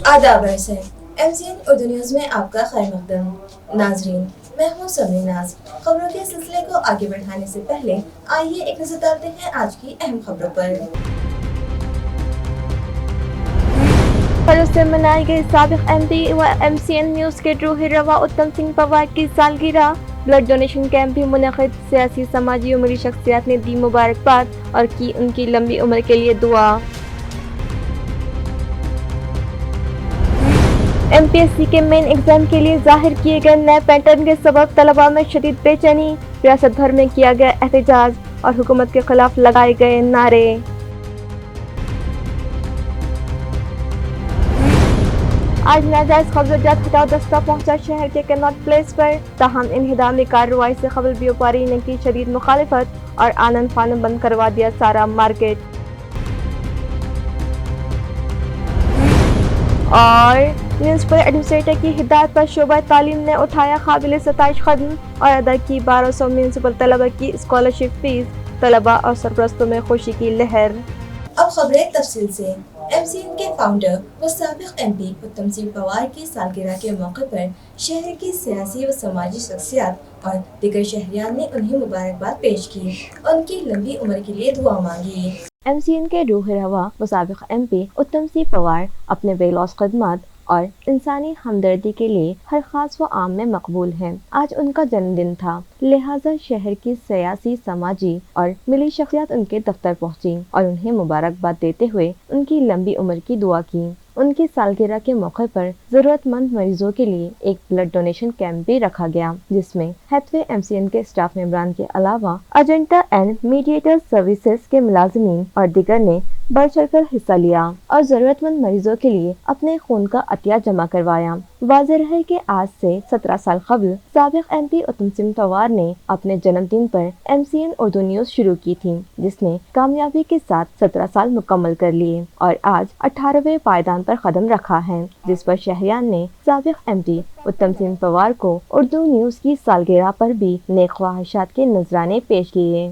آداب عرصے MCN Urdu news میں آپ کا خیر مقدم ناظرین، میں ہوں سمری ناز۔ خبروں کے سلسلے کو آگے بڑھانے سے پہلے آئیے ایک نظر ڈالتے ہیں آج کی اہم خبروں پر۔ خلوص سے منائی گئی سابق MP و MCN نیوز کے روحی روا اتم سنگھ پوار کی سالگرہ۔ بلڈ ڈونیشن کیمپ بھی منعقد۔ سیاسی، سماجی عمری شخصیات نے دی مبارکباد اور کی ان کی لمبی عمر کے لیے دعا۔ MPSC کے مین ایگزام کے لیے ظاہر کیے گئے نئے پیٹرن کے سبب طلباء میں شدید بے چینی۔ ریاست بھر میں کیا گیا احتجاج اور حکومت کے خلاف لگائے گئے نعرے۔ آج ناجائز قبضہ جات ہٹاؤ دستہ پہنچا شہر کے کناٹ پلیس پر، تاہم انہدامی کارروائی سے قبل بیوپاری نے کی شدید مخالفت اور آنن فانن بند کروا دیا سارا مارکیٹ۔ اور میونسپل ایڈمنسٹریٹر کی ہدایت پر شعبہ تعلیم نے اٹھایا قابل ستائش قدم اور ادا کی 1200 میونسپل طلبہ کی اسکالرشپ فیس۔ طلبہ اور سرپرستوں میں خوشی کی لہر۔ اب خبریں تفصیل سے۔ MCN کے فاؤنڈر و سابق MP اتم سنگھ پوار کی سالگرہ کے موقع پر شہر کی سیاسی و سماجی شخصیات اور دیگر شہریان نے انہیں مبارکباد پیش کی، ان کی لمبی عمر کے لیے دعا مانگی۔ MCN کے روح روا و سابق MP اتم سنگھ پوار اپنے بے لوث خدمات اور انسانی ہمدردی کے لیے ہر خاص و عام میں مقبول ہیں۔ آج ان کا جنم دن تھا، لہٰذا شہر کی سیاسی، سماجی اور ملی شخصیات ان کے دفتر پہنچی اور انہیں مبارکباد دیتے ہوئے ان کی لمبی عمر کی دعا کی۔ ان کی سالگرہ کے موقع پر ضرورت مند مریضوں کے لیے ایک بلڈ ڈونیشن کیمپ بھی رکھا گیا، جس میں ہیتھوے MCN کے اسٹاف ممبران کے علاوہ ایجنٹا اینڈ میڈیٹر سروسز کے ملازمین اور دیگر نے بڑھ چڑھ کر حصہ لیا اور ضرورت مند مریضوں کے لیے اپنے خون کا عطیہ جمع کروایا۔ واضح ہے کہ آج سے 17 سال قبل سابق MP اتم سنگھ پوار نے اپنے جنم دن پر MCN اردو نیوز شروع کی تھی، جس نے کامیابی کے ساتھ 17 سال مکمل کر لیے اور آج 18ویں پائیدان پر قدم رکھا ہے، جس پر شہریان نے سابق MP اتم سنگھ پوار کو اردو نیوز کی سالگرہ پر بھی نیک خواہشات کے نذرانے پیش کیے۔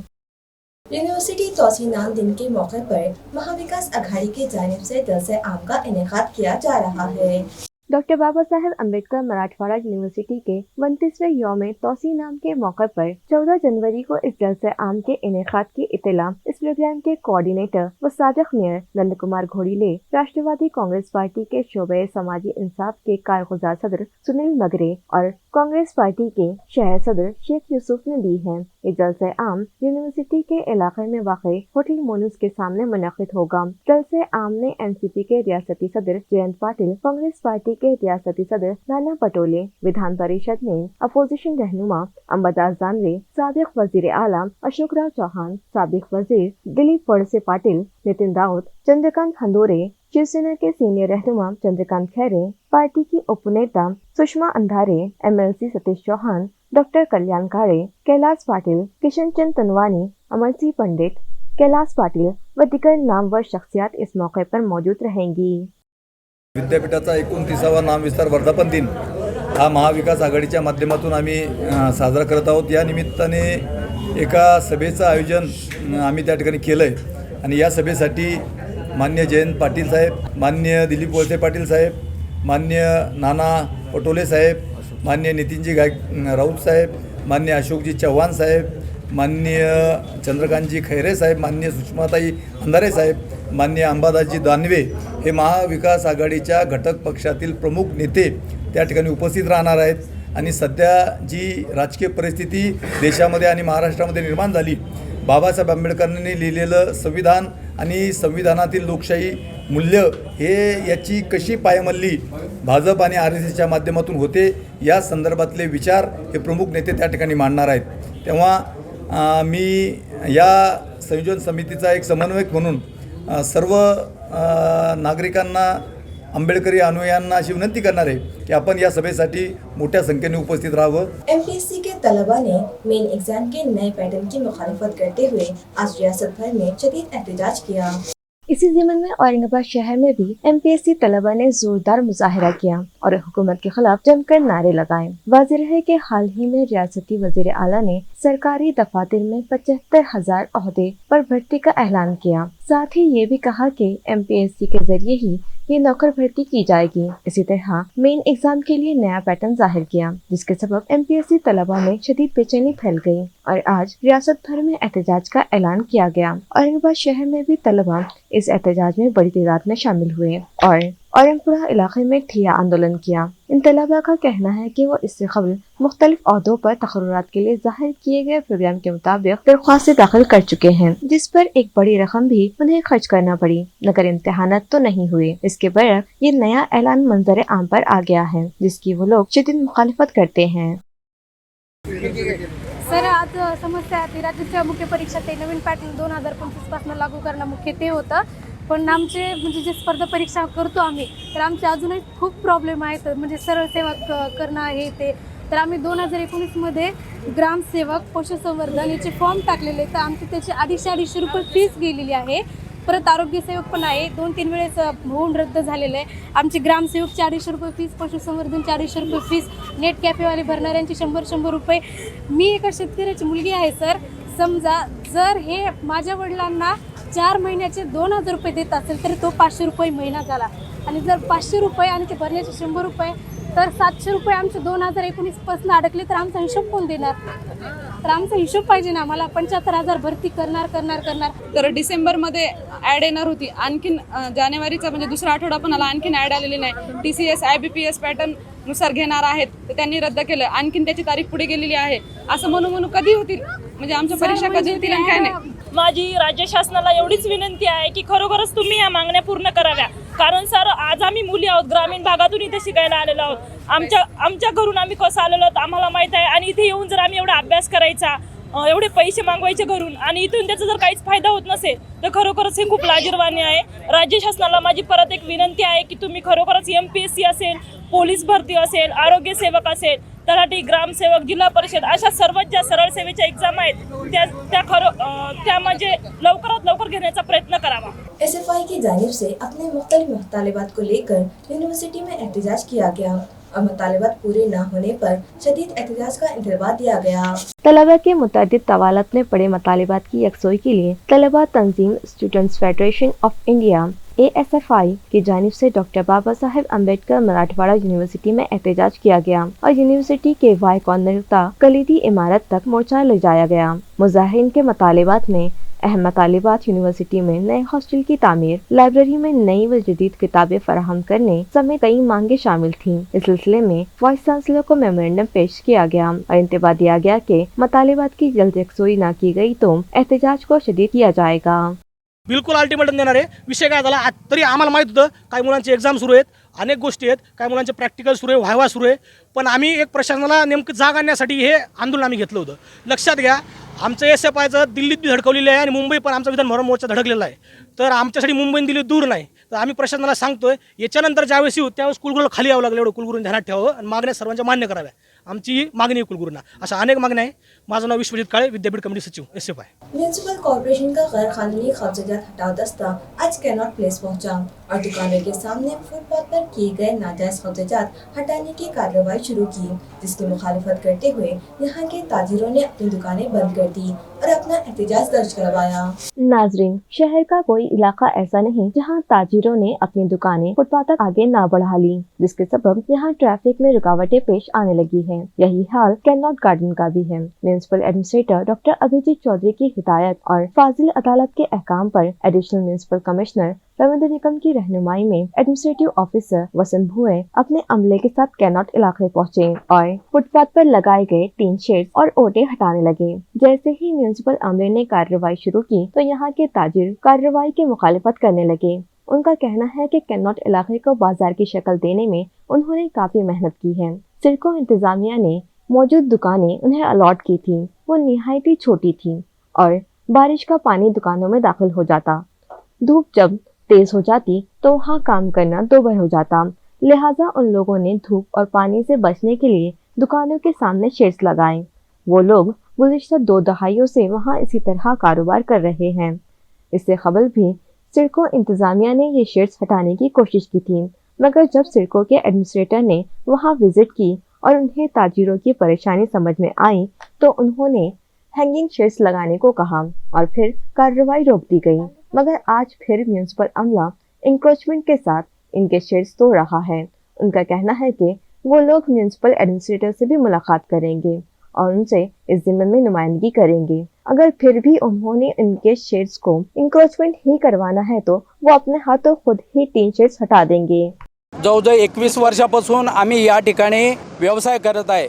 یونیورسٹی توسیع نام دن کے موقع پر مہاوکاس اگھاڑی کی جانب سے جلسہ عام کا انعقاد کیا جا رہا ہے۔ ڈاکٹر بابا صاحب امبیڈکر مراٹھواڑہ یونیورسٹی کے 29ویں یوم توسیع نام کے موقع پر 14 جنوری کو اس جلسہ عام کے انعقاد کی اطلاع اس پروگرام کے کوآرڈینیٹر و سابق میئر نند کمار گھوڑیلے، راشٹروادی کانگریس پارٹی کے شعبہ سماجی انصاف کے کارگزار صدر سنیل مگرے اور کانگریس پارٹی کے شہر صدر شیخ یوسف نے دی ہے۔ یہ جلسہ عام یونیورسٹی کے علاقے میں واقع ہوٹل مونوز کے سامنے منعقد ہوگا۔ جلسہ عام میں NCP کے ریاستی صدر جینت پاٹل، کانگریس پارٹی کے ریاستی صدر نانا پٹولے، ودھان پریشد میں اپوزیشن رہنما امبداس دانوے، سابق وزیر اعلیٰ اشوک راؤ چوہان، سابق وزیر دلیپ وڑسے پاٹل، نتن راؤت، چندرکانت ہندورے، شیو سینا کے سینئر رہنما چندرکانت کھیرے، پارٹی کی اپ نیتا سشما اندھارے، MLC ستیش چوہان، ڈاکٹر کلیان کاڑے، کیلاش پاٹل، کشن چند تنوانی، امر سنگھ پنڈت، کیلاش پاٹل و دیگر نامور شخصیات اس موقع پر موجود رہیں گی۔ विद्यापीठाचा 29वा नामविस्तार वर्धापन दिन हा महाविकास आघाडीच्या माध्यमातून आम्ही साजरा करत आहोत। या निमित्ताने एका सभेचं आयोजन आम्ही त्या ठिकाणी केलं आहे आणि या सभेसाठी माननीय जयंत पाटील साहेब, माननीय दिलीप वळसे पाटील साहेब, माननीय नाना पटोले साहेब, माननीय नितीनजी राऊत साहेब, माननीय अशोकजी चव्हाण साहेब, माननीय चंद्रकांतजी खैरे साहेब, माननीय सुषमाताई अंधारे साहेब, माननीय अंबादासजी दानवे हे महाविकास आघाडीच्या घटक पक्षातील प्रमुख नेते त्या ठिकाणी उपस्थित राहणार आहेत। आणि सध्या जी राजकीय परिस्थिती देशामध्ये आणि महाराष्ट्रामध्ये निर्माण झाली, बाबासाहेब आंबेडकरांनी लिहिलेलं संविधान आणि संविधानातील लोकशाही मूल्य हे याची कशी पायमल्ली भाजप आणि RSSच्या माध्यमातून होते, या संदर्भातले विचार हे प्रमुख नेते त्या ठिकाणी मांडणार आहेत। तेव्हा मी या संयोजन समितीचा एक समन्वयक म्हणून सर्व नागरिकांना, आंबेडकरी अनुयायांना अशी विनंती करणार आहे की आपण या सभेसाठी मोठ्या संख्येने उपस्थित राहावं। MPSC के तलबा ने मेन एग्जाम के नए पैटर्न की मुखालिफत करते हुए आज रियासत भर में शदीद एहतजाज किया। इसी ज़िमन में औरंगाबाद शहर में भी MPSC तलबा ने जोरदार मुजाहरा किया और हुकूमत के खिलाफ जमकर नारे लगाए। वाज़ेह है कि हाल ही में रियासती वज़ीर आला ने सरकारी दफातर में 75,000 ओहदे पर भर्ती का ऐलान किया। साथ ही ये भी कहा कि MPSC के जरिए ही ये नौकर भर्ती की जाएगी। इसी तरह मेन एग्जाम के लिए नया पैटर्न जाहिर किया, जिसके सबब MPSC तलबा में शदीद बेचैनी फैल गई और आज रियासत भर में एहतजाज का ऐलान किया गया। औरंगाबाद शहर में भी तलबा इस एहतजाज में बड़ी तादाद में शामिल हुए और औरंगपुरा इलाके में ठिया आंदोलन किया। इन तलबा का कहना है कि वो इससे कबल मुख्तलिफ अहदों पर तकर्रुरात के लिए जाहिर किए गए प्रोग्राम के मुताबिक दरख्वास्तें दाखिल कर चुके हैं, जिस पर एक बड़ी रकम भी उन्हें खर्च करना पड़ी, मगर इम्तिहानात तो नहीं हुए। इसके बरक्स ये नया ऐलान मंजर आम पर आ गया है, जिसकी वो लोग शदीद मुखालिफत करते हैं। सर, आज समस्या आहे राज्य सेवा मुख्य परीक्षा ते नवीन पॅटर्न 2025 पासून लागू करणं मुख्य ते होतं, पण आमचे म्हणजे जे स्पर्धा परीक्षा करतो आम्ही, तर आमचे अजूनही खूप प्रॉब्लेम आहेत, म्हणजे सरळ सेवा करणं हे ते। तर आम्ही 2019 मध्ये ग्रामसेवक पशुसंवर्धन याचे फॉर्म टाकलेले, तर आमची त्याची 250 रुपये फीस गेलेली आहे। परत आरोग्य सेवक पण आहे, 2-3 वेळेस होऊन रद्द झालेलं आहे। आमची ग्रामसेवक 250 रुपये फीस, पशुसंवर्धन 250 रुपये फीस, नेट कॅफेवाले भरणाऱ्यांची 100 रुपये। मी एका शेतकऱ्याची मुलगी आहे सर, समजा जर हे माझ्या वडिलांना 4 महिन्याचे 2000 रुपये देत असेल तर तो 500 रुपये महिना झाला, आणि जर 500 रुपये आणि ते भरण्याचे 100 रुपये तर 700 रुपये आमचे 2019 पासून अडकले, तर आमचा हिशोब कोण देणार? तर आमचा हिशोब पाहिजे ना आम्हाला। 75,000 भरती करणार। तर डिसेंबरमध्ये ॲड येणार होती, आणखीन जानेवारीचा म्हणजे दुसरा आठवडा पण आला, आणखीन ॲड आलेली नाही। TCS IBPS पॅटर्न नुसार घेणार आहेत, तर त्यांनी रद्द केलं, आणखीन त्याची तारीख पुढे गेलेली आहे। असं म्हणून कधी होतील, म्हणजे आमच्या परीक्षा कधी होतील आणि काय नाही। माझी राज्य शासनाला एवढीच विनंती आहे की खरोखरच तुम्ही या मागण्या पूर्ण कराव्या, कारण सर आज आम्ही मुली आहोत, ग्रामीण भागातून इथे शिकायला आलेलो आहोत। आमच्या घरून आम्ही कसं आलेलो आहोत आम्हाला माहीत आहे, आणि इथे येऊन जर आम्ही एवढा अभ्यास करायचा, एवढे पैसे मागवायचे घरून, आणि इथून त्याचा जर काहीच फायदा होत नसेल तर खरोखरच हे खूप लाजिरवाणी आहे। राज्य शासनाला माझी परत एक विनंती आहे की तुम्ही खरोखरच MPSC असेल, पोलीस भरती असेल, आरोग्य सेवक असेल, तलाठी, ग्रामसेवक, जिल्हा परिषद अशा सर्वच ज्या सरळ सेवेच्या एक्झाम आहेत त्या म्हणजे लवकरात लवकर घेण्याचा प्रयत्न करावा। SFI की जानिब से अपने मुख्तलिफ मुतालिबात को लेकर यूनिवर्सिटी में एहतजाज किया गया और मुतालिबात पूरे न होने पर शदीद एहतजाज का इंतबाह दिया गया। तलबा के मुतअद्दिद तवालत में पड़े मतालिबात की यकसोई के लिए तलबा तंजीम students federation of India ASFI की जानिब से डॉक्टर बाबा साहेब अम्बेडकर मराठवाड़ा यूनिवर्सिटी में एहतजाज किया गया और यूनिवर्सिटी के वाई कॉर्नर तक कलीदी इमारत तक मोर्चा ले जाया गया। मुजाहिरीन के मतालिबात में अहम मतालिबात यूनिवर्सिटी में नए हॉस्टल की तामीर, लाइब्रेरी में नई व जदीद किताबें फराहम करने समेत कई मांगे शामिल थीं। इस सिलसिले में वाइस चांसलर को मेमोरेंडम पेश किया गया और इंतबाह दिया गया कि मतालिबात की जल्द यकसोई न की गई तो एहतजाज को शदीद किया जाएगा। बिलकुल अल्टिमेटम देणार आहे। विषय काय झाला, तरी आम्हाला माहीत होतं काही मुलांचे एक्झाम सुरू आहेत, अनेक गोष्टी आहेत, काही मुलांचे प्रॅक्टिकल सुरू आहे, व्हायवा सुरू आहे, पण आम्ही एक प्रशासनाला नेमकं जाग आणण्यासाठी हे आंदोलन आम्ही घेतलं होतं। लक्षात घ्या, आमचं SFIचं दिल्लीत बी धडकवलेलं आहे आणि मुंबई पण आमचा विधान भवन मोर्चा धडकलेला आहे, तर आमच्यासाठी मुंबई आणि दिल्ली दूर नाही। तर आम्ही प्रशासनाला सांगतोय याच्यानंतर ज्यावेळेस येऊ त्यावेळेस कुलगुरूला खाली यावं लागलं, एवढं कुलगुरूंनी ध्यानात ठेवावं आणि मागण्या सर्वांच्या मान्य कराव्या। आमची ही मागणी आहे कुलगुरूंना, अशा अनेक मागण्या आहे। माझं नाव विश्वजित काळे, विद्यापीठ कमिटी सचिव SFI। म्यूनसिपल कॉर्पोरेशन का गैर कानूनी कब्जात हटाओ दस्ता आज कैनॉट प्लेस पहुंचा और दुकानों के सामने फुटपाथ पर किए गए नाजायज कब्जात हटाने की कार्रवाई शुरू की, जिसकी मुखालिफत करते हुए यहाँ के ताजिरों ने अपनी दुकानें बंद कर दी और अपना एहतजाज दर्ज करवाया। नाजरीन, शहर का कोई इलाका ऐसा नहीं जहां ताजिरों ने अपनी दुकानें फुटपाथ तक आगे ना बढ़ा ली, जिसके सबब यहां ट्रैफिक में रुकावटें पेश आने लगी है। यही हाल कैनॉट गार्डन का भी है। Municipal administrator doctor Abhijit Chaudhary की हिदायत और फाजिल अदालत के अहकाम पर additional municipal commissioner Ravindra Nikam की रहनुमाई में एडमिनिस्ट्रेटिव ऑफिसर वसंत भुए अपने अमले के साथ कैनॉट इलाके पहुंचे और फुटपाथ पर लगाए गए टीन शेड्स और ओटे हटाने लगे। जैसे ही म्यूनिसिपल अमले ने कार्रवाई शुरू की तो यहाँ के ताजिर कार्रवाई की मुखालिफत करने लगे। उनका कहना है कि कैनॉट इलाके को बाजार की शक्ल देने में उन्होंने काफी मेहनत की है। सिडको इंतजामिया ने मौजूद दुकानें उन्हें अलॉट की थी, वो निहायत ही छोटी थी और बारिश का पानी दुकानों में दाखिल हो जाता। धूप जब तेज हो जाती तो वहाँ काम करना दोभर हो जाता, लिहाजा उन लोगों ने धूप और पानी से बचने के लिए दुकानों के सामने शेड्स लगाए। वो लोग गुज़िश्ता 2 दहाइयों से वहाँ इसी तरह कारोबार कर रहे हैं। इससे कबल भी सिडको इंतजामिया ने ये शेड्स हटाने की कोशिश की थी, मगर जब सिडको के एडमिनिस्ट्रेटर ने वहाँ विजिट की और उन्हें ताजिरों की परेशानी समझ में आई तो उन्होंने हैंगिंग शेड्स लगाने को कहा और फिर कार्रवाई रोक दी गई। मगर आज फिर म्यूनिसिपल अमला इंक्रोचमेंट के साथ इनके शेड्स तोड़ रहा है। उनका कहना है कि वो लोग म्यूनिसिपल एडमिनिस्ट्रेटर से भी मुलाकात करेंगे और उनसे इस ज़िम्मे में नुमाइंदगी करेंगे। अगर फिर भी उन्होंने इनके शेड्स को इंक्रोचमेंट ही करवाना है तो वो अपने हाथों खुद ही टीन शेड्स हटा देंगे। जवळजवळ 21 वर्षापासून आम्ही या ठिकाणी व्यवसाय करत आहे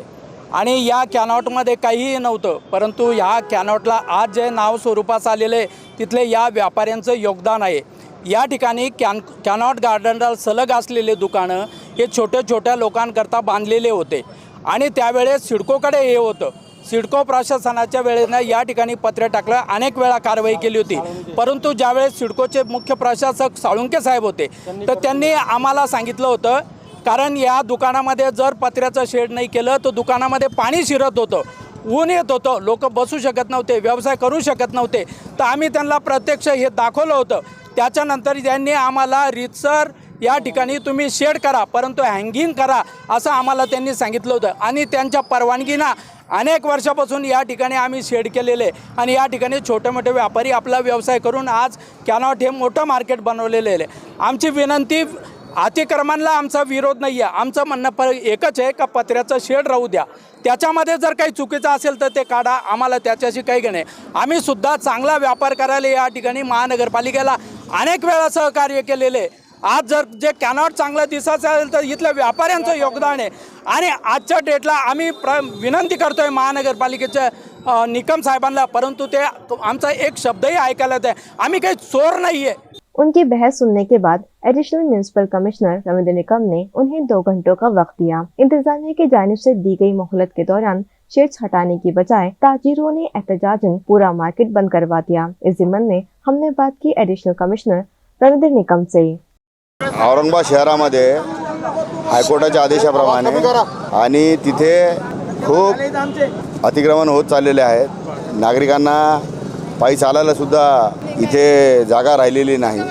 आणि या कॅनॉटमध्ये काहीही नव्हतं, परंतु ह्या कॅनॉटला आज जे नाव स्वरूपास आलेलं आहे तिथले या व्यापाऱ्यांचं योगदान आहे। या ठिकाणी कॅनॉट गार्डनला सलग असलेले दुकानं हे छोट्या छोट्या लोकांकरता बांधलेले होते आणि त्यावेळेस सिडकोकडे हे होतं। सिडको प्रशासनाच्या वेळेनं या ठिकाणी पत्र टाकलं, अनेक वेळा कारवाई केली होती, परंतु ज्यावेळेस सिडकोचे मुख्य प्रशासक साळुंके साहेब होते तर त्यांनी आम्हाला सांगितलं होतं, कारण या दुकानामध्ये जर पत्र्याचं शेड नाही केलं तर दुकानामध्ये पाणी शिरत होतं, ऊन येत होतं, लोक बसू शकत नव्हते, व्यवसाय करू शकत नव्हते। तर आम्ही त्यांना प्रत्यक्ष हे दाखवलं होतं। त्याच्यानंतर त्यांनी आम्हाला रीतसर या ठिकाणी तुम्ही शेड करा, परंतु हँगिंग करा असं आम्हाला त्यांनी सांगितलं होतं आणि त्यांच्या परवानगीनं अनेक वर्षापासून या ठिकाणी आम्ही शेड केलेले आणि या ठिकाणी छोटे मोठे व्यापारी आपला व्यवसाय करून आज कॅनॉट हे मोठं मार्केट बनवलेलं आहे। आमची विनंती, अतिक्रमणाला आमचा विरोध नाही आहे, आमचं म्हणणं एकच आहे का पत्र्याचं शेड राहू द्या, त्याच्यामध्ये जर काही चुकीचं असेल तर ते काढा, आम्हाला त्याच्याशी काही घेणं नाही। आम्ही सुद्धा चांगला व्यापार करायला या ठिकाणी महानगरपालिकेला अनेक वेळा सहकार्य केलेले। आज जर जे कॅनॉट चांगलं दिसायचं असेल तर इथल्या व्यापाऱ्यांचं योगदान आहे आणि आजच्या डेटला आम्ही विनंती करतोय महानगरपालिकेच्या निकम साहेबांना, परंतु ते आमचा एक शब्दही ऐकायला येत आहे, आम्ही काही चोर नाही आहे। उनकी बहस सुनने के बाद additional municipal commissioner Ravindra Nikam ने उन्हें 2 घंटों का वक्त दिया। इंतजामिया की जानिब से दी गई मोहलत के दौरान शेड्स हटाने की बजाय ताजिरों ने एहतजाजन पूरा मार्केट बंद करवा दिया। इस ज़िम्मन में हमने बात की एडिशनल कमिश्नर रविंद्र निकम से। औरंगाबाद शहरामध्ये हायकोर्टाच्या आदेशाप्रमाणे आणि तिथे खूप अतिक्रमण होत चाललेले आहेत। नागरिकांना पायी चालायला सुद्धा इथे जागा राहिलेली नाही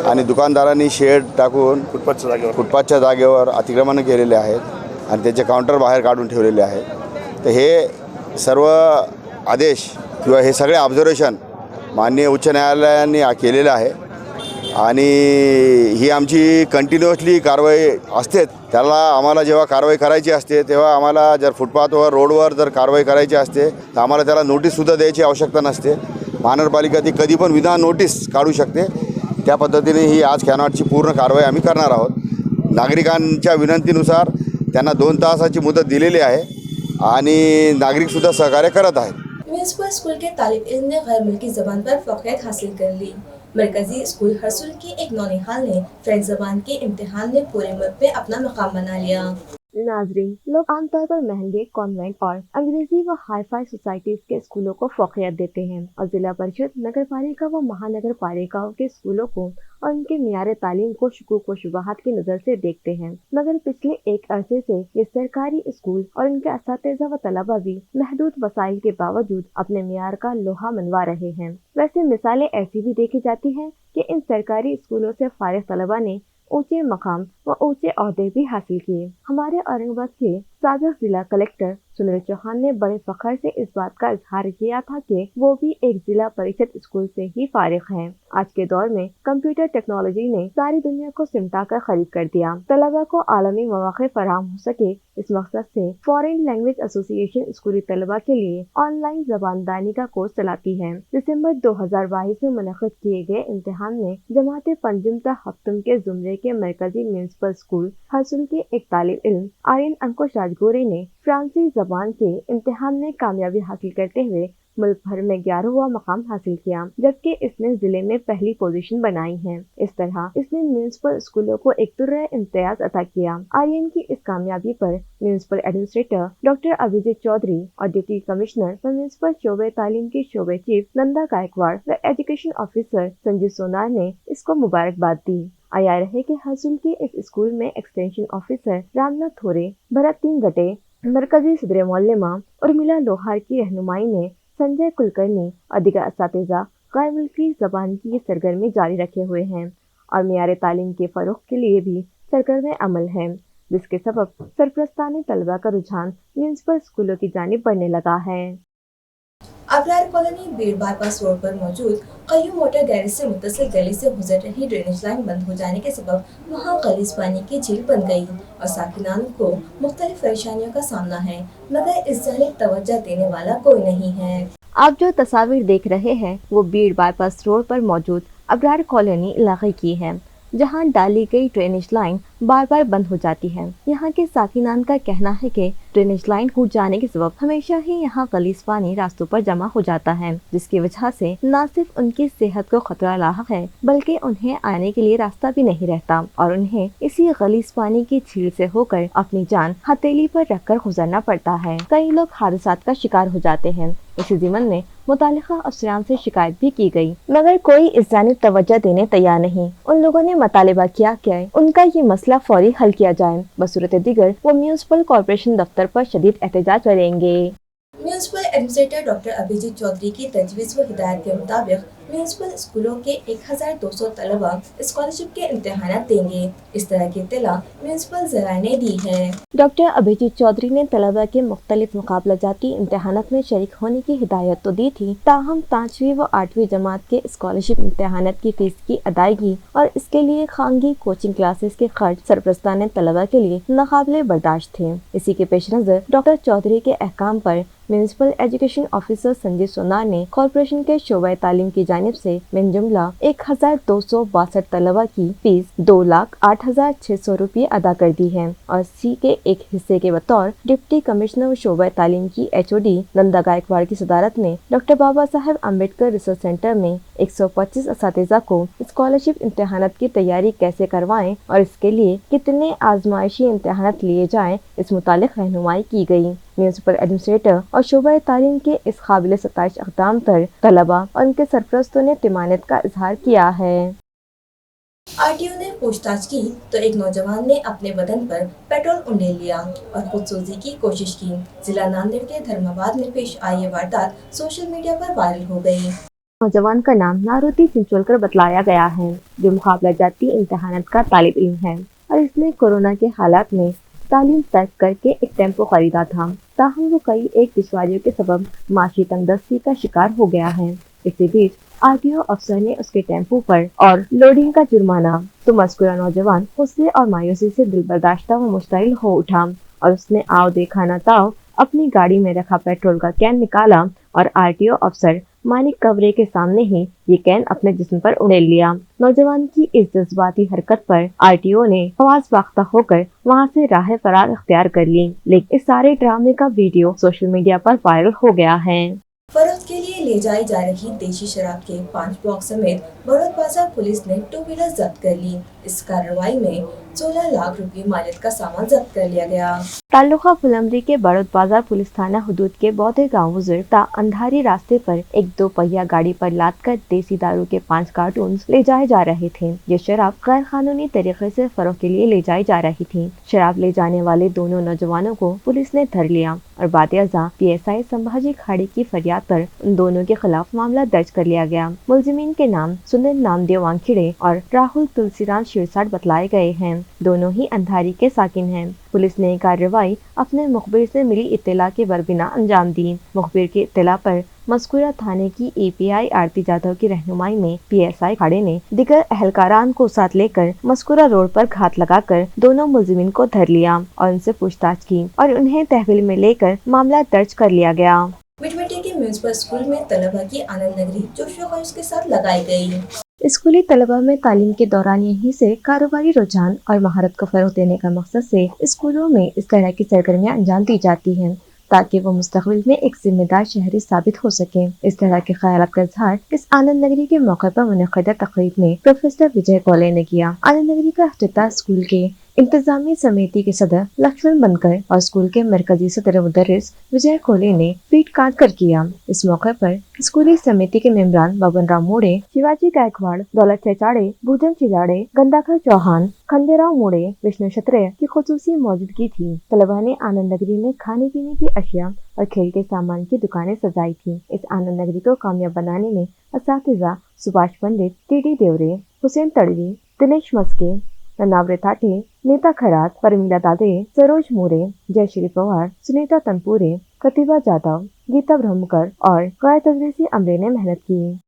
आणि दुकानदारांनी शेड टाकून फुटपाथच्या जागेवर अतिक्रमण केलेले आहेत आणि त्याचे काउंटर बाहेर काढून ठेवलेले आहेत। तर हे सर्व आदेश किंवा हे सगळे ऑब्झर्वेशन माननीय उच्च न्यायालयाने केलेलं आहे आणि ही आमची कंटिन्युअसली कारवाई असते। त्याला आम्हाला जेव्हा कारवाई करायची असते तेव्हा आम्हाला जर फुटपाथवर रोडवर जर कारवाई करायची असते तर आम्हाला त्याला नोटीससुद्धा द्यायची आवश्यकता नसते। महानगरपालिका ती कधी पण विना नोटीस काढू शकते। त्या पद्धतीने ही आज कॅनॉटची पूर्ण कारवाई आम्ही करणार आहोत। नागरिकांच्या विनंतीनुसार त्यांना 2 तासाची मुदत दिलेली आहे आणि नागरिकसुद्धा सहकार्य करत आहेत। म्यूनिसिपल स्कूल के तालिब इल्म ने गैर मुल्की ज़बान पर फ़ख्रियत हासिल कर ली। मरकजी स्कूल हरसुल की एक नौनिहाल ने फ्रेंच ज़बान के इम्तिहान में पूरे मुल्क में अपना मकाम बना लिया। नाजरीन, लोग आमतौर पर महंगे कॉन्वेंट और अंग्रेजी व हाई-फाई सोसाइटीज के स्कूलों को फौकियत देते हैं और जिला परिषद, नगर पालिका व महानगर पालिकाओं के स्कूलों को और उनके मियार तालीम को शुकूक व शुबहात की नज़र से देखते हैं। मगर पिछले एक अरसे से ये सरकारी स्कूल और इनके असातिज़ा व तलबा भी महदूद वसाइल के बावजूद अपने मियार का लोहा मनवा रहे हैं। वैसे मिसालें ऐसी भी देखी जाती हैं कि इन सरकारी स्कूलों से फारिग तलबा ने ऊंचे मकाम व ऊंचे ओहदे भी हासिल किए। हमारे औरंगाबाद के साबिक जिला कलेक्टर सुनील चौहान ने बड़े फख्र से इस बात का इजहार किया था कि वो भी एक जिला परिषद स्कूल से ही फारिग हैं। आज के दौर में कंप्यूटर टेक्नोलॉजी ने सारी दुनिया को सिमटा कर खरीद कर दिया। तलबा को आलमी मौक़े फराहम हो सके, इस मकसद से फॉरेन लैंग्वेज एसोसिएशन स्कूली तलबा के लिए ऑनलाइन ज़बानदानी का कोर्स चलाती है। दिसंबर 2022 में मुनक़िद किए गए इम्तिहान में जमात पंजुम ता हफ्तम के जुमरे के मरकजी म्यूनिसिपल स्कूल हरसुल के एक तालिब इल्म आर्यन अंकुश राजगोरे ने फ्रांसी ज़बान के इम्तिहान में कामयाबी हासिल करते हुए मुल्क भर में 11वां मकाम हासिल किया, जबकि इसने जिले में पहली पोजीशन बनाई है। इस तरह इसने म्यूनिसिपल स्कूलों को एक तुर्रे इम्तियाज अता किया। आर्यन की इस कामयाबी पर municipal administrator doctor Abhijit Chaudhary और डिप्टी कमिश्नर व म्यूनिसिपल शोबे तालीम की शोबे चीफ नंदा गायकवाड़ व एजुकेशन ऑफिसर संजीव सोनार ने इसको मुबारकबाद दी। आया रहे कि हरसुल के इस स्कूल में एक्सटेंशन ऑफिसर रामनाथ थोरे, भरत तीन गटे, मरकजी सदर मोल्लेमा उर्मिला लोहार की रहनुमाई में संजय कुलकर्णी और दीगर असातिज़ा गैर मुल्की ज़बान की सरगर्मी जारी रखे हुए हैं और मियार तालीम के फ़रोग़ के लिए भी सरगर्म अमल हैं, जिसके सबब सरपरस्तानी तलबा का रुझान म्यूनिसिपल स्कूलों की जानिब बढ़ने लगा है। Abrar colony Beed bypass road पर मौजूद कयूम मोटर गैरेज से मुत्तसिल गली से गुजर रही ड्रेनेज लाइन बंद हो जाने के सबब वहां गलीज पानी की झील बन गई और साकिनान को मुख्तलिफ परेशानियों का सामना है, मगर इस जानिब तवज्जो देने वाला कोई नहीं है। आप जो तस्वीर देख रहे हैं वो बीड़ बाईपास रोड पर मौजूद अबरार कॉलोनी इलाके की है, जहां डाली गई ड्रेनेज लाइन बार बार बंद हो जाती है। यहाँ के साकिनान का कहना है कि ड्रेनेज लाइन टूट जाने के सबब हमेशा ही यहाँ गलीज पानी रास्तों पर जमा हो जाता है, जिसकी वजह से न सिर्फ उनकी सेहत को खतरा लाक है बल्कि उन्हें आने के लिए रास्ता भी नहीं रहता और उन्हें इसी गलीज पानी की झील से होकर अपनी जान हथेली पर रखकर गुजरना पड़ता है। कई लोग हादसात का शिकार हो जाते हैं। इसी ज़िमन में मुतालिका अफसरान से शिकायत भी की गई, मगर कोई इस जानिब तवज्जो देने तैयार नहीं। उन लोगों ने मुतालिबा किया कि उनका ये मसला फौरी हल किया जाए, बसूरत दीगर वो म्यूनिसिपल कॉर्पोरेशन दफ्तर पर शदीद एहतजाज करेंगे। Municipal administrator doctor Abhijit Chaudhary की तजवीज़ व हिदायत के मुताबिक म्यूनिसिपल स्कूलों के 1200 तलबा स्कॉलरशिप के इम्तहान देंगे। इस तरह की इत्तला म्यूनिसिपल ज़राए ने दी है। डॉक्टर अभिजीत चौधरी ने तलबा के मुख्तलिफ मुकाबला जाती इम्तहानात में शरीक होने की हिदायत तो दी थी, ताहम 5वीं व 8वीं जमात के स्कॉलरशिप इम्तहानात की फीस की अदायगी और इसके लिए खानगी कोचिंग क्लासेस के खर्च सरपरस्तान तलबा के लिए नाकाबिले बर्दाश्त थे। इसी के पेश नज़र डॉक्टर चौधरी के अहकाम पर म्यूनिसिपल एजुकेशन ऑफिसर संजय सोनार ने कॉर्पोरेशन के शोबे तालीम की जानिब से मिन जुमला 1262 तलबा की फीस 2,08,600 रुपये अदा कर दी है और सी के एक हिस्से के बतौर डिप्टी कमिश्नर शोबे तालीम की HOD नंदा गायकवाड़ की सदारत में doctor Baba Saheb Ambedkar research centre में 125 असातिज़ा को स्कॉलरशिप इम्तहानात की तैयारी कैसे करवाएं और इसके लिए कितने आजमाइशी इम्तहानात लिए जाएं, इस मुतालिक रहनुमाई की गई। म्यूनिसिपल एडमिनिस्ट्रेटर और शोबा तालीम के इस काबिल सताइश इक़दाम पर तलबा और उनके सरपरस्तों ने तिमानत का इजहार किया है। RTO ने पूछताछ की तो एक नौजवान ने अपने बदन पर पेट्रोल उंडेल लिया और खुदसूजी की कोशिश की। जिला नांदेड़ के धर्माबाद में पेश आई ये वारदात सोशल मीडिया पर वायरल हो गई। नौजवान का नाम नारुद्दीन चिंचोलकर बतलाया गया है, जो मुकाबला जाती इम्तहानात का तालिब इल्म है और इसने कोरोना के हालात में तालीम तर्क करके एक टेम्पो खरीदा था। ताहम वो कई एक दुश्वारियों के सबब माशी तंगदस्ती का शिकार हो गया है। इसी बीच RTO अफसर ने उसके टेम्पो पर और लोडिंग का जुर्माना तो मज़कूरा नौजवान गुस्से और मायूसी से दिल बर्दाश्ता व मुश्तइल हो उठा और उसने आओ देखा न ताओ अपनी गाड़ी में रखा पेट्रोल का कैन निकाला और RTO अफसर मानिक कवरे के सामने ही ये कैन अपने जिस्म पर उड़ेल लिया। नौजवान की इस जज्बाती हरकत पर RTO ने आवाज बाख्ता होकर वहां से राह फरार इख्तियार कर ली, लेकिन इस सारे ड्रामे का वीडियो सोशल मीडिया पर वायरल हो गया है। फरोख्त के लिए ले जाई जा रही देशी शराब के 5 बॉक्स समेत बड़ौद बाजार पुलिस ने 2 व्हीलर जब्त कर ली। इस कार्रवाई में 16 लाख रुपए मालियत का सामान जब्त कर लिया गया। ताल्लुका फुलमरी के बड़ौद बाजार पुलिस थाना हुदूद के बौद्धे गाँव गुजर ता अंधारी रास्ते पर एक 2 पहिया गाड़ी पर लाद कर देसी दारू के 5 कार्टून ले जाए जा रहे थे। ये शराब गैर कानूनी तरीके से फरोख्त के लिए ले जाई जा रही थी। शराब ले जाने वाले दोनों नौजवानों को पुलिस ने धर लिया और बादियाजा PSI संभाजी खाड़ी की फरियाद पर उन दोनों के खिलाफ मामला दर्ज कर लिया गया। मुलजिमीन के नाम सुनील नामदेव वानखेड़े और राहुल तुलसीराम शिरसाट बतलाए गए हैं। दोनों ही अंधारी के साकिन हैं। पुलिस ने कार्रवाई अपने मुखबिर से मिली इत्तला के बरबिना अंजाम दी। मुखबिर की इत्तला पर मज़कूरा थाने की API आरती जाधव की रहनुमाई में PSI खाड़े ने दिगर अहलकारान को साथ लेकर मज़कूरा रोड पर घात लगाकर दोनों मुलजिमीन को धर लिया और उनसे पूछताछ की और उन्हें तहवील में लेकर मामला दर्ज कर लिया गया। मिटमिटी के म्यूनिसिपल स्कूल में तलबा की आनंद नगरी जोश व खरोश के साथ लगाई गई। स्कूली तलबा में तालीम के दौरान यहीं से कारोबारी रुझान और महारत को फरोग देने का मकसद से स्कूलों में इस तरह की सरगर्मियां अंजाम दी जाती हैं ताकि वो मुस्तकबिल में एक जिम्मेदार शहरी साबित हो सके। इस तरह के ख्यालात का इजहार इस आनंद नगरी के मौके पर मुनक़िदा तकरीब में प्रोफेसर विजय कोले ने किया। आनंद नगरी का इफ्तिताह स्कूल के इंतजामी समिति के सदर लक्ष्मण बनकर और स्कूल के मरकजी सदर मुदर्रिस विजय कोले ने पीट काट कर किया। इस मौके पर स्कूली समिति के मेंबरान बबन राम मोड़े, शिवाजी गायकवाड़, दौलत चचाड़े, भूजन चिजाड़े, गंदाकर चौहान, खंडेराव मोड़े, विष्णु क्षत्रिय की खुसूसी मौजूदगी थी। तलबा ने आनंद नगरी में खाने पीने की अशिया और खेल के सामान की दुकानें सजाई थी। इस आनंद नगरी को कामयाब बनाने में असातिज़ा सुभाष पंडित, TD देवरे, हुसैन तड़वी, दिनेश मस्के, ननावरे थाटे, नीता खरात, परमिला दादे, सरोज मोरे, जयश्री पवार, सुनीता तनपुरे, प्रतिभा जाधव, गीता ब्रह्मकर और गाय तजरीसी अमरे ने मेहनत की।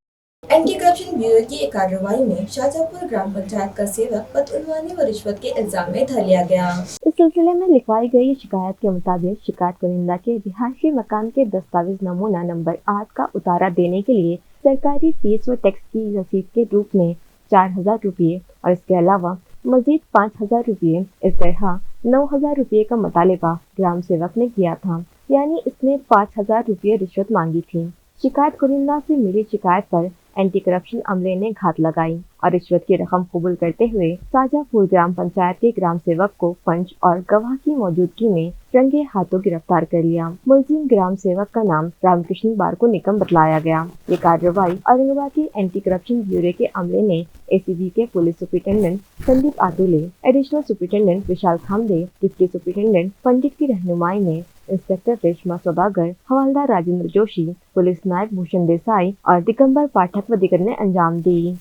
एंटी करप्शन ब्यूरो की एक कार्रवाई में शाहजहांपुर ग्राम पंचायत का सेवक बदउनवानी व रिश्वत के इल्जाम में धर लिया गया। इस सिलसिले में लिखवाई गई शिकायत के मुताबिक शिकायत कुनिंदा के रिहायशी मकान के दस्तावेज नमूना नंबर 8 का उतारा देने के लिए सरकारी फीस व टैक्स की रसीद के रूप में 4,000 रुपये और इसके अलावा मजीद 5,000 रुपये, इस तरह 9,000 रुपये का मुतालिबा ग्राम सेवक ने किया था, यानी इसने 5,000 रुपये रिश्वत मांगी थी। शिकायत कुनिंदा से मिली शिकायत पर एंटी करप्शन अमले ने घात लगाई और रिश्वत की रकम कबूल करते हुए शाहजहांपुर ग्राम पंचायत के ग्राम सेवक को पंच और गवाह की मौजूदगी में रंगे हाथों गिरफ्तार कर लिया। मुलजिम ग्राम सेवक का नाम रामकृष्ण बारको निकम बतलाया गया। ये कार्रवाई औरंगाबाद की एंटी करप्शन ब्यूरो के अमले ने एसीबी के police superintendent Sandeep Atule, additional superintendent Vishal Khamde, deputy superintendent Pandit की रहनुमाई में इंस्पेक्टर रेशमा सौदागर, हवलदार राजेंद्र जोशी, पुलिस नायक भूषण देसाई और दिगंबर पाठक व दिगर ने अंजाम दी।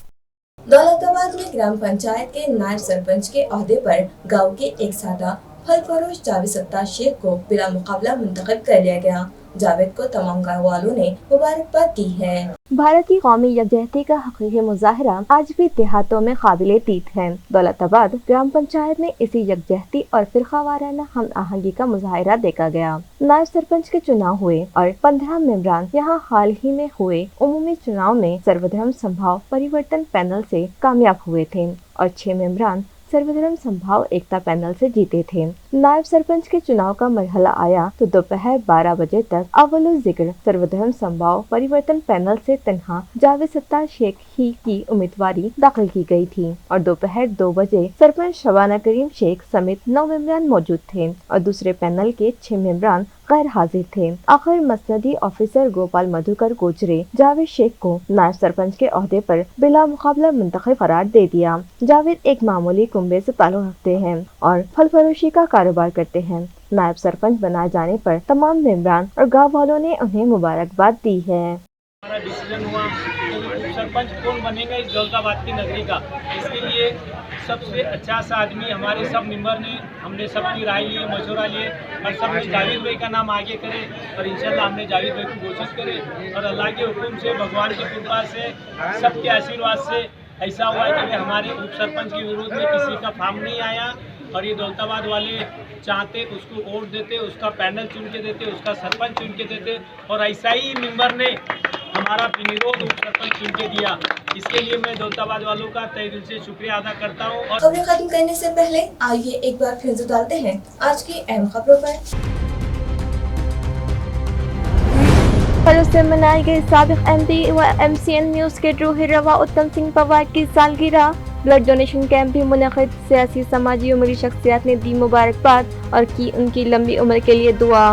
दौलताबाद में ग्राम पंचायत के नायब सरपंच के ओहदे पर गांव के एक सादा फल फरोश जावेद सत्तार शेख को बिला मुकाबला मुंतखब कर लिया गया। जावेद को तमाम गाँव वालों ने मुबारकबाद दी है। भारत की कौमी यकजहती का हकीकी मुजाहरा आज भी देहातों में काबिले दीद है। दौलताबाद ग्राम पंचायत में इसी यकजहती और फिरकावाराना हम आहंगी का मुजाहरा देखा गया। नायब सरपंच के चुनाव हुए और 15 मेंबरान यहाँ हाल ही में हुए उमूमी चुनाव में सर्वधर्म संभाव परिवर्तन पैनल से कामयाब हुए थे और 6 मेंबरान सर्वधर्म संभाव एकता पैनल से जीते थे। नायब सरपंच के चुनाव का मरहला आया तो दोपहर 12 बजे तक अव्वल जिक्र सर्वधर्म संभाव परिवर्तन पैनल से तन्हा जावेद सत्तार शेख ही की उम्मीदवारी दाखिल की गई थी और दोपहर 2 बजे सरपंच शबाना करीम शेख समेत 9 मेंबरान मौजूद थे और दूसरे पैनल के 6 मेंबरान गैर हाजिर थे। आखिर मसनदी ऑफिसर गोपाल मधुकर गोचरे जावेद शेख को नायब सरपंच के ओहदे पर बिला मुकाबला मुंतखब करार दे दिया। जावेद एक मामूली कुंबे से ताल्लुक रखते हैं और फल फरोशी का कारोबार करते हैं। नायब सरपंच बनाए जाने पर तमाम मेंबरान और गाँव वालों ने उन्हें मुबारकबाद दी है। हमारा डिसीजन हुआ कि सरपंच कौन बनेगा इस दौलताबाद की नगरी का, इसके लिए सबसे अच्छा सा आदमी हमारे सब मेंबर ने, हमने सबकी राय लिए, मशवरा लिए और सबने जावेद भाई का नाम आगे करे और इंशाल्लाह हमने जावेद भाई की कोशिश करे और अल्लाह के हुक्म से, भगवान की कृपा से, सबके आशीर्वाद से ऐसा हुआ है कि हमारे उप सरपंच के विरोध में किसी का फार्म नहीं आया और ये दौलताबाद वाले चाहते उसको वोट देते, उसका पैनल चुन के देते, उसका सरपंच चुन के देते और ऐसा ही मेंबर ने हमारा विनिरोध उप सरपंच चुन के दिया। इसके लिए मैं दौलताबाद वालों का तहे दिल से शुक्रिया अदा करता हूँ। और खबरें खत्म करने से पहले आइए एक बार फिर नजर डालते हैं आज की अहम खबरों पर। फरोज से मनाई गई साबिक एमपी व MCN न्यूज़ के रूही रवा उत्तम सिंह पवार की सालगिरह। ब्लड डोनेशन कैंप भी मुनक़िद। सियासी समाजी उमरी शख्सियत ने दी मुबारकबाद और की उनकी लंबी उम्र के लिए दुआ।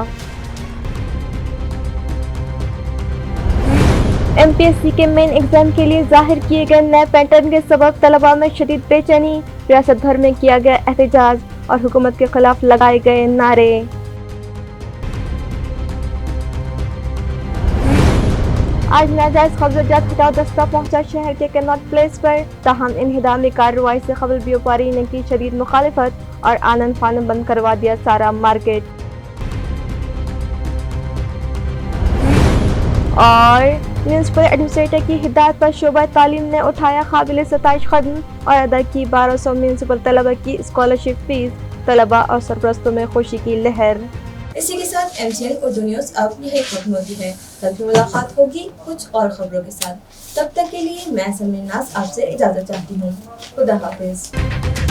MPSC के मेन एग्जाम के लिए जाहिर किए गए नए पैटर्न के सबब तलबा में शदीद बेचैनी। रियासत भर में किया गया एहतजाज और हुकूमत के खिलाफ लगाए गए नारे। आज नाजायज कब्जात हटाओ दस्ता पहुंचा शहर के कनॉट प्लेस पर, ताहम इन्हिदामी कार्रवाई से खबल व्यापारी ने की शदीद मुखालिफत और आनन फानन बंद करवा दिया सारा मार्केट। और म्यूनसिपल एडमिनिस्ट्रेटर की हिदायत पर शोबा तालीम ने उठाया काबिल सताइश कदम और अदा की 1200 म्यूनसिपल तलबा की स्कॉलरशिप फीस। तलबा और सरपरस्तों में खुशी की लहर। इसी के साथ MCN उर्दू न्यूज़ अब यही खत्म होती है। कल फिर मुलाकात होगी कुछ और खबरों के साथ। तब तक के लिए मैं समीर नाज आपसे इजाज़त चाहती हूँ। खुदा हाफिज।